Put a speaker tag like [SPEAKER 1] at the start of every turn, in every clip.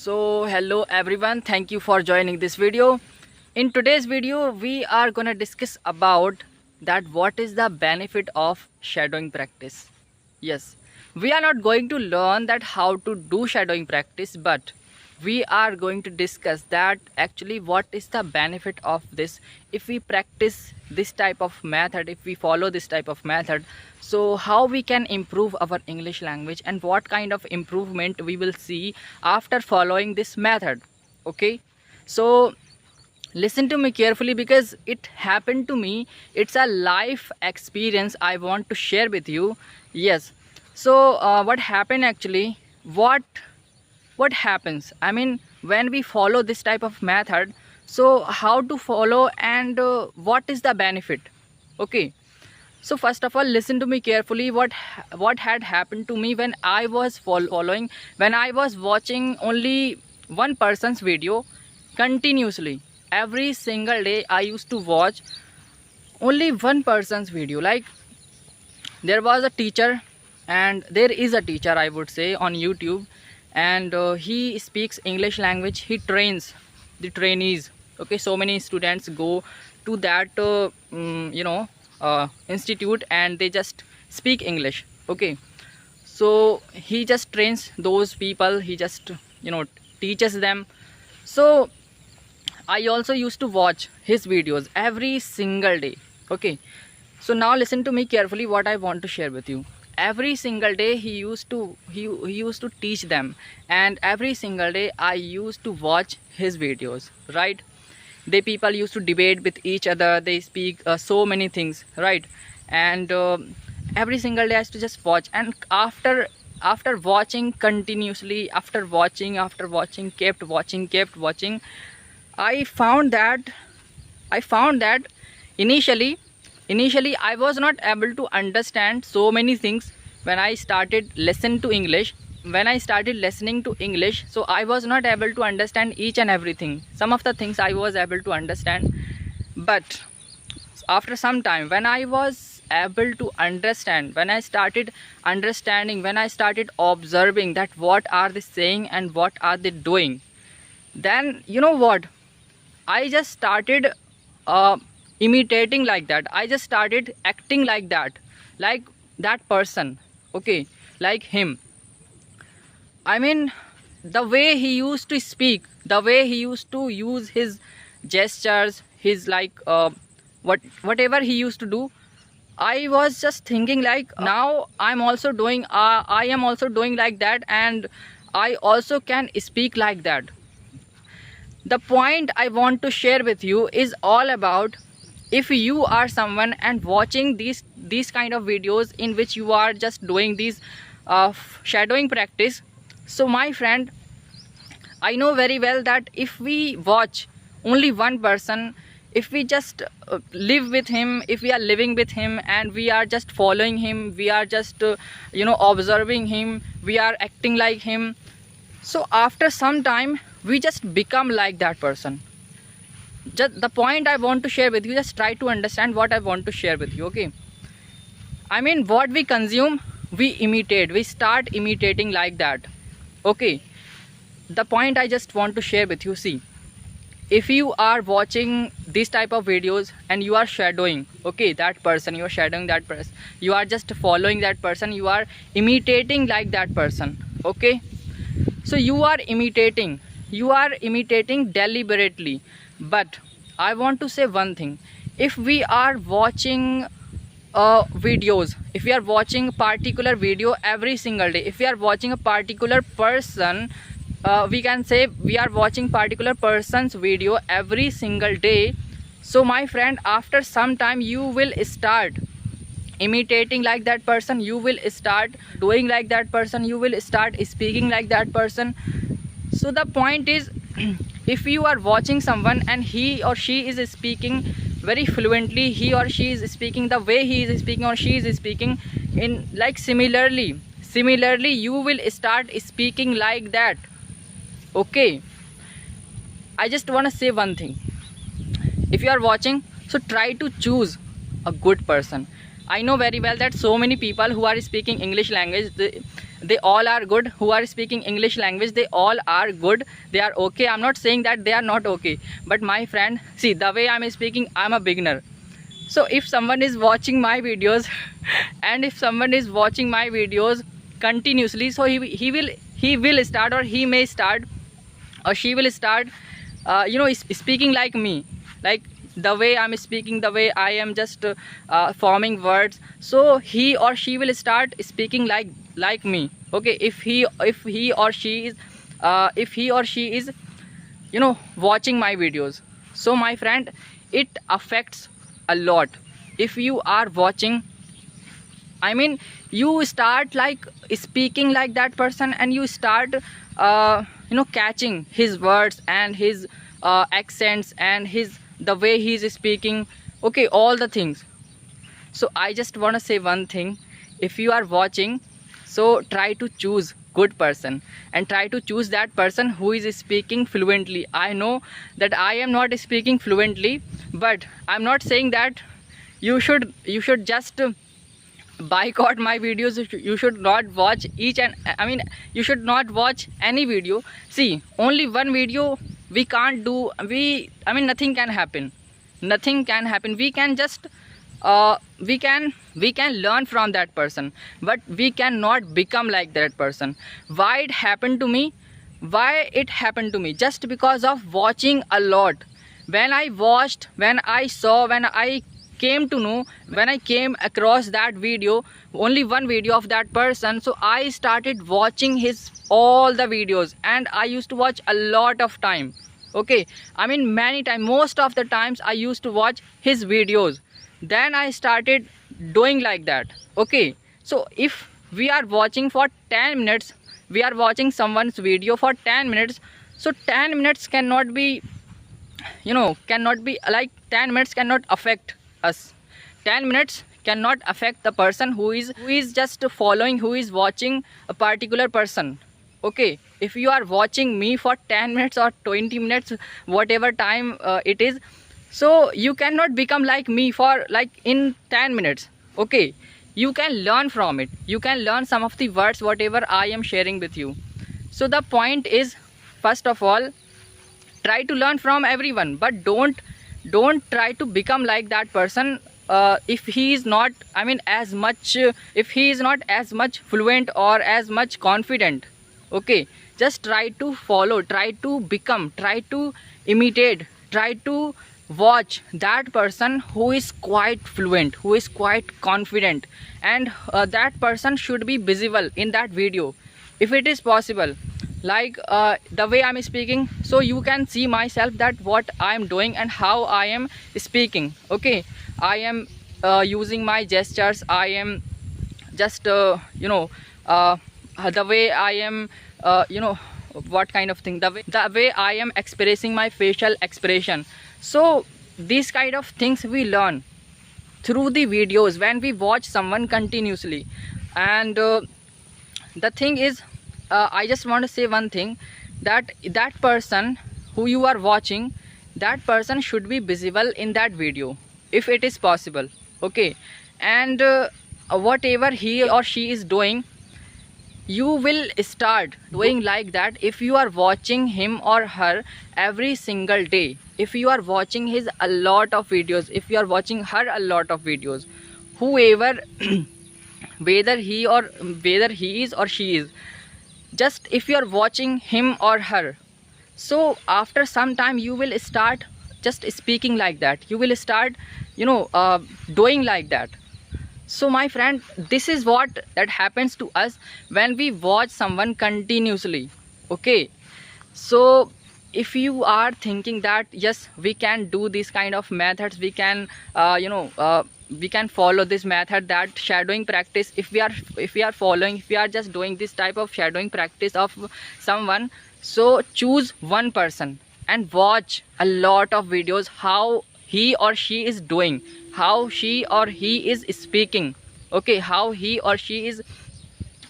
[SPEAKER 1] So hello everyone, thank you for joining this video. In today's video we are gonna discuss about that what is the benefit of shadowing practice. Yes, we are not going to learn that how to do shadowing practice, but we are going to discuss that actually what is the benefit of this if we practice this type of method, if we follow this type of method. So how we can improve our English language and what kind of improvement we will see after following this method. Okay, so listen to me carefully because it happened to me. It's a life experience I want to share with you. Yes, so what happened actually, what happens, I mean, when we follow this type of method, so how to follow and what is the benefit. Okay, so first of all, listen to me carefully. What had happened to me when I was following, when I was watching only one person's video continuously. Every single day I used to watch only one person's video. Like, there was a teacher, and there is a teacher, I would say, on YouTube, and he speaks English language. He trains the trainees. Okay, so many students go to that institute and they just speak English. Okay, so he just trains those people, he just teaches them. So I also used to watch his videos every single day. Okay, so now listen to me carefully what I want to share with you. Every single day he used to teach them, and every single day I used to watch his videos, right? They people used to debate with each other, they speak so many things, right? And every single day I used to just watch, and after watching continuously, after watching, kept watching, I found that initially I was not able to understand so many things. When I started listening to English, so I was not able to understand each and everything. Some of the things I was able to understand, but after some time, when I was able to understand, when I started understanding, when I started observing that what are they saying and what are they doing, then you know what, I just started imitating like that. I just started acting like that person. Okay, like him. I mean, the way he used to speak, the way he used to use his gestures, his whatever he used to do, I was just thinking like, now I am also doing like that, and I also can speak like that. The point I want to share with you is all about, if you are someone and watching these kind of videos in which you are just doing these shadowing practice. So my friend, I know very well that if we watch only one person, if we just live with him, if we are living with him and we are just following him, we are just observing him, we are acting like him, so after some time we just become like that person. Just the point I want to share with you, just try to understand what I want to share with you. Okay, I mean, what we consume, we imitate, we start imitating like that. Okay, the point I just want to share with you, see, if you are watching this type of videos and you are shadowing, okay, that person, you are shadowing that person, you are just following that person, you are imitating like that person. Okay, so you are imitating deliberately. But I want to say one thing, if we are watching videos, if we are watching particular video every single day, if we are watching a particular person, we can say we are watching particular person's video every single day, so my friend, after some time you will start imitating like that person, you will start doing like that person, you will start speaking like that person. So the point is, if you are watching someone and he or she is speaking very fluently, he or she is speaking the way he is speaking or she is speaking, in like similarly you will start speaking like that. Okay, I just want to say one thing, if you are watching, so try to choose a good person. I know very well that so many people who are speaking English language, they all are good. Who are speaking English language, they all are good, they are okay. I'm not saying that they are not okay, but my friend, see, the way I'm speaking, I'm a beginner. So if someone is watching my videos and if someone is watching my videos continuously, so he will start, or he may start, or she will start speaking like me, like the way I'm speaking, the way I am just forming words. So he or she will start speaking like me. Okay, if he or she is watching my videos. So my friend, it affects a lot. If you are watching, I mean, you start like speaking like that person, and you start catching his words and his accents and his the way he is speaking, okay, all the things. So I just want to say one thing: if you are watching, so try to choose good person, and try to choose that person who is speaking fluently. I know that I am not speaking fluently, but I'm not saying that you should just boycott my videos. You should not watch you should not watch any video. See, only one video we can't do. Nothing can happen. Nothing can happen. We can just we can learn from that person, but we cannot become like that person. Why it happened to me? Why it happened to me? Just because of watching a lot. When I watched, when I saw, when I came to know, when I came across that video, only one video of that person, so I started watching his all the videos, and I used to watch a lot of time. Okay, many times, most of the times I used to watch his videos. Then I started doing like that. Okay, so if we are watching for 10 minutes, we are watching someone's video for 10 minutes, so 10 minutes cannot be like 10 minutes cannot affect us. 10 minutes cannot affect the person who is just following, who is watching a particular person. Okay, if you are watching me for 10 minutes or 20 minutes, whatever time it is, so you cannot become like me for like in 10 minutes. Okay, you can learn from it. You can learn some of the words whatever I am sharing with you. So the point is, first of all, try to learn from everyone, but don't try to become like that person. If he is not as much fluent or as much confident. Okay, just try to follow, try to become, try to imitate, try to watch that person who is quite fluent, who is quite confident, and that person should be visible in that video if it is possible. Like the way I'm speaking, so you can see myself that what I am doing and how I am speaking. Okay, I am using my gestures. I am just the way I am what kind of thing, the way I am expressing my facial expression. So these kind of things we learn through the videos when we watch someone continuously. And the thing is, I just want to say one thing, that person who you are watching, that person should be visible in that video if it is possible. Okay, and whatever he or she is doing, you will start doing like that if you are watching him or her every single day. If you are watching his a lot of videos, if you are watching her a lot of videos, whoever whether he is or she is, just if you are watching him or her, so after some time you will start just speaking like that. You will start doing like that. So my friend, this is what that happens to us when we watch someone continuously. Okay, so if you are thinking that yes, we can do this kind of methods, we can we can follow this method, that shadowing practice, if we are following, if we are just doing this type of shadowing practice of someone, so choose one person and watch a lot of videos, how he or she is doing, how she or he is speaking. Okay, how he or she is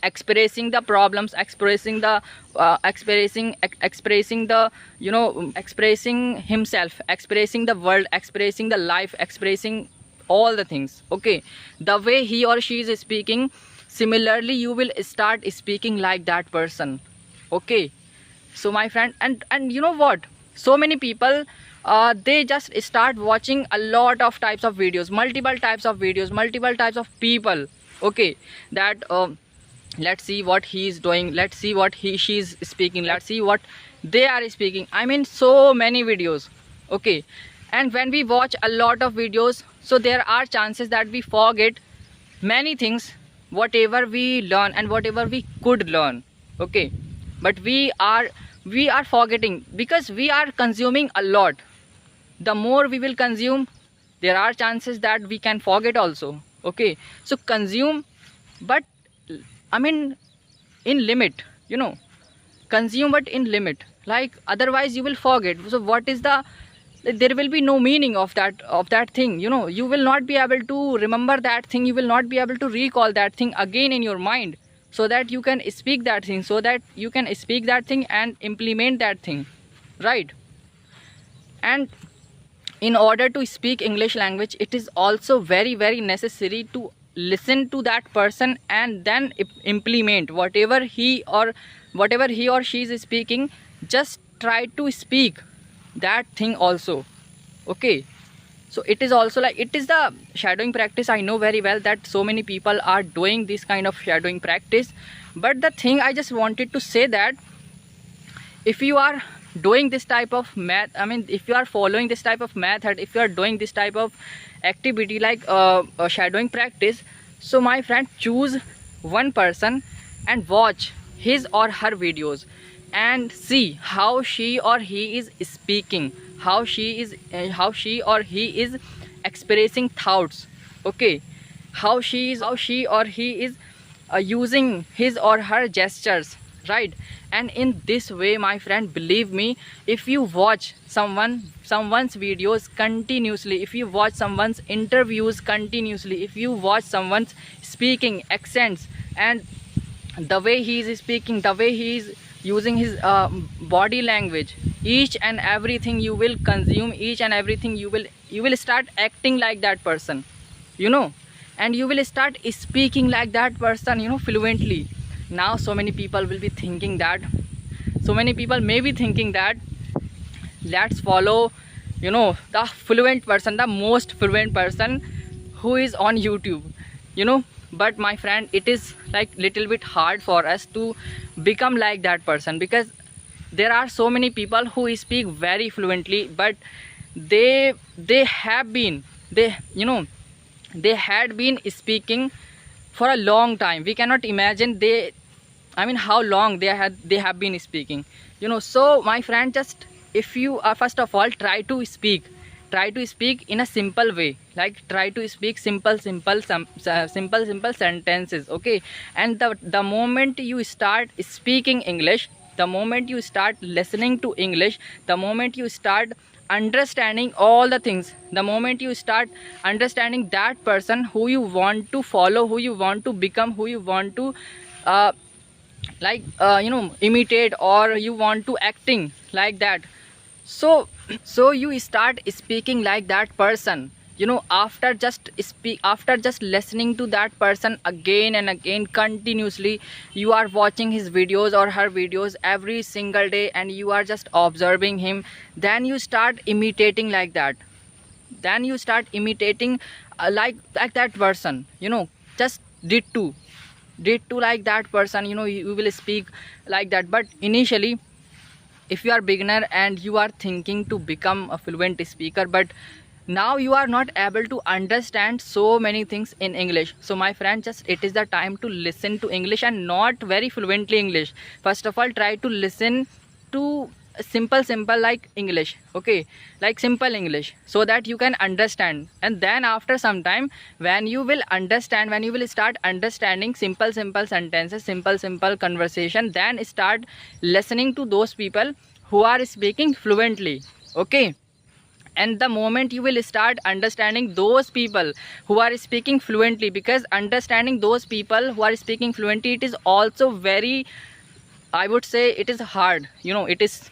[SPEAKER 1] expressing the problems, expressing the expressing himself, expressing the world, expressing the life, expressing all the things. Okay, the way he or she is speaking, similarly you will start speaking like that person. Okay, so my friend, and you know what, so many people, they just start watching a lot of types of videos, multiple types of videos, multiple types of people. Okay, that let's see what he is doing, let's see what she is speaking, let's see what they are speaking. I mean, so many videos. Okay, and when we watch a lot of videos, so there are chances that we forget many things, whatever we learn and whatever we could learn. Okay, but we are forgetting because we are consuming a lot. The more we will consume, there are chances that we can forget also. Okay, so consume, but I mean, in limit, you know, consume but in limit, like otherwise you will forget. So what is the, there will be no meaning of that thing, you know. You will not be able to remember that thing, you will not be able to recall that thing again in your mind, so that you can speak that thing, so that you can speak that thing and implement that thing, right? And in order to speak English language, it is also very very necessary to listen to that person and then implement whatever he or she is speaking. Just try to speak that thing also. Okay, so it is also like, it is the shadowing practice. I know very well that so many people are doing this kind of shadowing practice, but the thing I just wanted to say that if you are doing this type of math, I mean, if you are following this type of method, if you are doing this type of activity like shadowing practice, so my friend, choose one person and watch his or her videos and see how she or he is speaking, how she or he is expressing thoughts. Okay, how she or he is using his or her gestures, right? And in this way, my friend, believe me, if you watch someone's videos continuously, if you watch someone's interviews continuously, if you watch someone's speaking accents and the way he is speaking, the way he is using his body language, each and everything you will consume, each and everything you will start acting like that person, you know, and you will start speaking like that person, you know, fluently. Now so many people will be thinking that, so many people may be thinking that, let's follow, you know, the fluent person, the most fluent person who is on YouTube, you know. But my friend, it is like little bit hard for us to become like that person, because there are so many people who speak very fluently, but they had been speaking for a long time. We cannot imagine how long they have been speaking, you know. So my friend, just if you are, first of all, try to speak in a simple way, like try to speak simple sentences. Okay, and the moment you start speaking English, the moment you start listening to English, the moment you start understanding all the things, the moment you start understanding that person who you want to follow, who you want to become, who you want to imitate, or you want to acting like that, so you start speaking like that person, you know, after just listening to that person again and again continuously. You are watching his videos or her videos every single day, and you are just observing him. Then you start imitating like that, then you start imitating like that person, you know, just did to like that person, you know. You will speak like that. But initially, if you are beginner and you are thinking to become a fluent speaker, but now you are not able to understand so many things in English, so my friend, just it is the time to listen to English, and not very fluently English. First of all, try to listen to simple like English. Okay, like simple English, so that you can understand. And then after some time, when you will understand, when you will start understanding simple sentences, simple conversation, then start listening to those people who are speaking fluently. Okay, and the moment you will start understanding those people who are speaking fluently, because understanding those people who are speaking fluently, it is also very, I would say, it is hard, you know. It is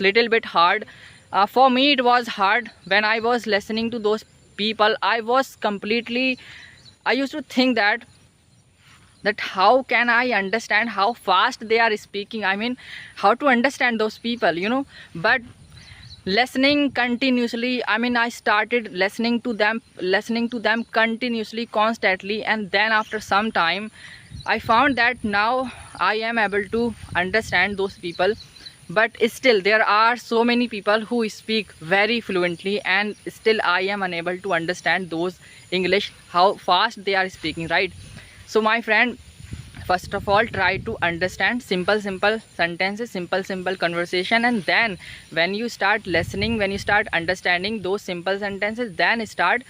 [SPEAKER 1] little bit hard. For me it was hard. When I was listening to those people, I used to think that that how can I understand how fast they are speaking. I mean, how to understand those people, you know. But listening continuously, I mean, I started listening to them continuously, constantly, and then after some time I found that now I am able to understand those people. But still there are so many people who speak very fluently, and still I am unable to understand those English, how fast they are speaking, right? So my friend, first of all, try to understand simple sentences, simple conversation, and then when you start listening, when you start understanding those simple sentences, then start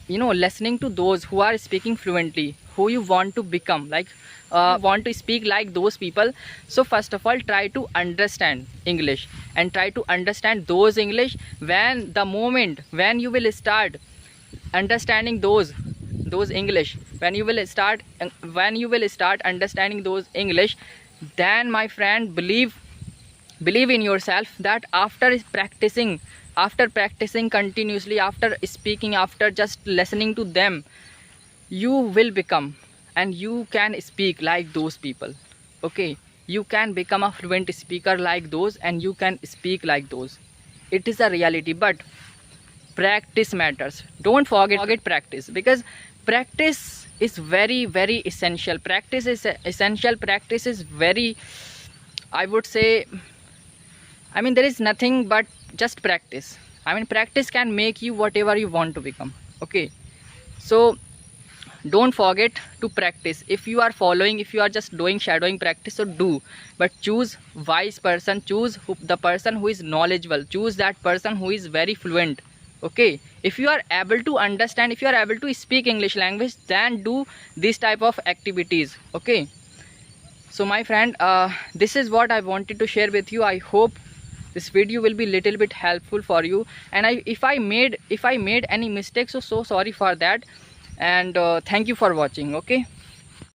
[SPEAKER 1] listening to those who are speaking fluently, who you want to become, like want to speak like those people. So first of all, try to understand English and try to understand those English. When the moment when you will start understanding those English, when you will start understanding those English, then my friend, believe in yourself that after practicing continuously, after speaking, after just listening to them, you will become and you can speak like those people. Okay, you can become a fluent speaker like those, and you can speak like those. It is a reality. But practice matters. Don't forget practice, because practice is very essential. Practice is essential. Practice is very, I would say, I mean, there is nothing but just practice. I mean, practice can make you whatever you want to become. Okay, so don't forget to practice. If you are just doing shadowing practice, so do, but choose wise person, choose the person who is knowledgeable, choose that person who is very fluent. Okay, if you are able to understand, if you are able to speak English language, then do this type of activities. Okay, so my friend, this is what I wanted to share with you. I hope this video will be little bit helpful for you, and if I made any mistakes, so sorry for that. And thank you for watching. Okay.